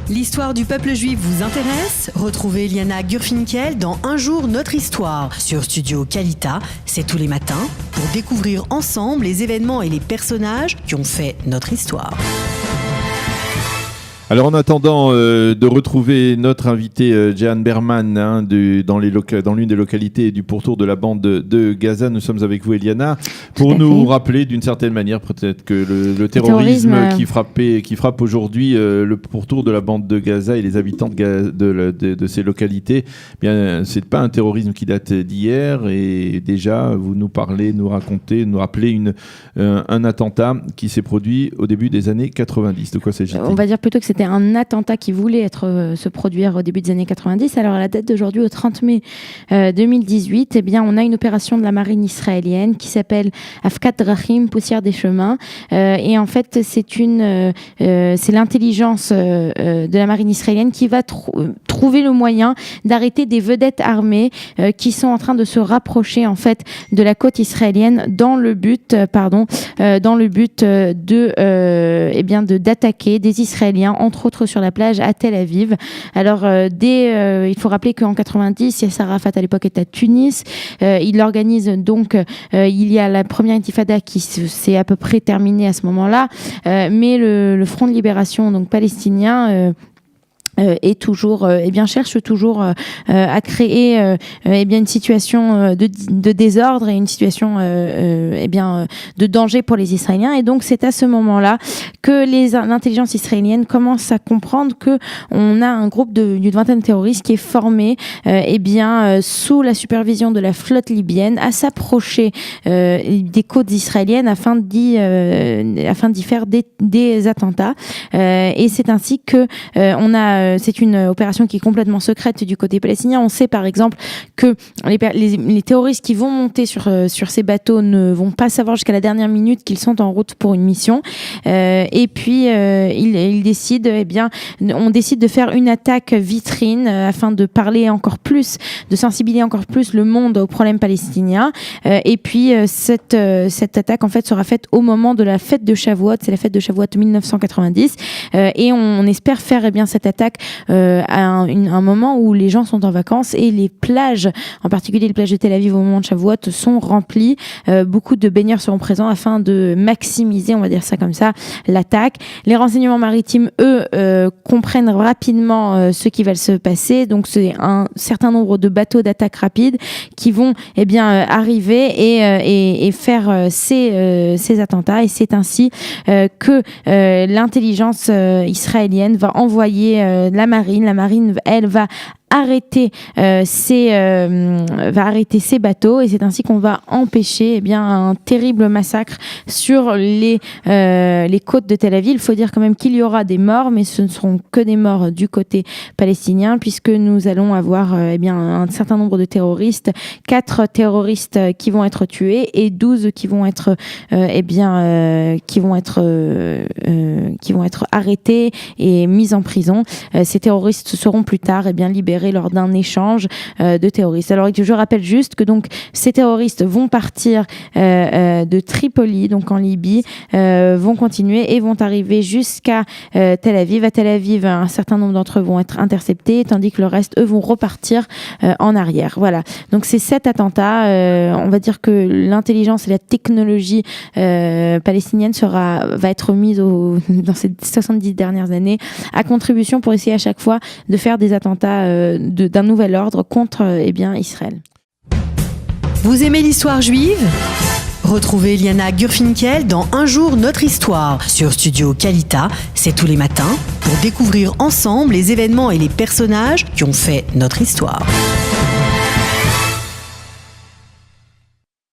L'histoire du peuple juif vous intéresse ? Retrouvez Liana Gurfinkel dans Un jour notre histoire sur Studio Kalita. C'est tous les matins pour découvrir ensemble les événements et les personnages qui ont fait notre histoire. Alors en attendant de retrouver notre invité Jehan Berman dans l'une des localités du pourtour de la bande de Gaza, nous sommes avec vous Eliana pour nous rappeler d'une certaine manière peut-être que le terrorisme qui frappe aujourd'hui le pourtour de la bande de Gaza et les habitants de ces localités, eh bien c'est pas un terrorisme qui date d'hier et déjà vous nous rappelez un attentat qui s'est produit au début des années 90. De quoi s'agit-il ? On va dire plutôt que c'était un attentat qui voulait se produire au début des années 90. Alors à la date d'aujourd'hui, au 30 mai 2018, eh bien, on a une opération de la marine israélienne qui s'appelle Afkat Drachim, poussière des chemins. Et en fait, c'est l'intelligence de la marine israélienne qui va trouver le moyen d'arrêter des vedettes armées qui sont en train de se rapprocher en fait de la côte israélienne dans le but d'attaquer des Israéliens, entre autres sur la plage à Tel Aviv. Alors, il faut rappeler qu'en 90, Yasser Arafat à l'époque était à Tunis. Il organise donc, il y a la première intifada qui s'est à peu près terminée à ce moment-là, mais le Front de libération donc palestinien cherche toujours à créer une situation de désordre et une situation de danger pour les Israéliens. Et donc c'est à ce moment-là que l'intelligence israélienne commence à comprendre que on a un groupe d'une vingtaine de terroristes qui est formé sous la supervision de la flotte libyenne à s'approcher des côtes israéliennes afin d'y faire des attentats. Et c'est ainsi que c'est une opération qui est complètement secrète du côté palestinien. On sait par exemple que les terroristes qui vont monter sur ces bateaux ne vont pas savoir jusqu'à la dernière minute qu'ils sont en route pour une mission. Et puis ils décident, on décide de faire une attaque vitrine afin de parler encore plus, de sensibiliser encore plus le monde aux problèmes palestiniens. Et puis cette attaque en fait sera faite au moment de la fête de Shavuot. C'est la fête de Shavuot 1990. Et on espère faire cette attaque à un moment où les gens sont en vacances et les plages, en particulier les plages de Tel Aviv au moment de Shavuot, sont remplies. Beaucoup de baigneurs seront présents afin de maximiser, on va dire ça comme ça, l'attaque. Les renseignements maritimes, eux, comprennent rapidement ce qui va se passer. Donc c'est un certain nombre de bateaux d'attaque rapide qui vont arriver et faire ces attentats. Et c'est ainsi que l'intelligence israélienne va envoyer la marine. La marine, elle, va arrêter ces bateaux et c'est ainsi qu'on va empêcher un terrible massacre sur les côtes de Tel Aviv. Il faut dire quand même qu'il y aura des morts, mais ce ne seront que des morts du côté palestinien puisque nous allons avoir un certain nombre de terroristes, 4 terroristes qui vont être tués et 12 qui vont être arrêtés et mis en prison. Ces terroristes seront plus tard libérés lors d'un échange de terroristes. Alors je rappelle juste que donc ces terroristes vont partir de Tripoli, donc en Libye, vont continuer et vont arriver jusqu'à Tel Aviv. À Tel Aviv, un certain nombre d'entre eux vont être interceptés, tandis que le reste, eux, vont repartir en arrière. Voilà. Donc c'est cet attentat. On va dire que l'intelligence et la technologie palestinienne va être mise dans ces 70 dernières années à contribution pour essayer à chaque fois de faire des attentats d'un nouvel ordre contre Israël. Vous aimez l'histoire juive ? Retrouvez Liana Gurfinkel dans Un jour notre histoire sur Studio Kalita. C'est tous les matins pour découvrir ensemble les événements et les personnages qui ont fait notre histoire.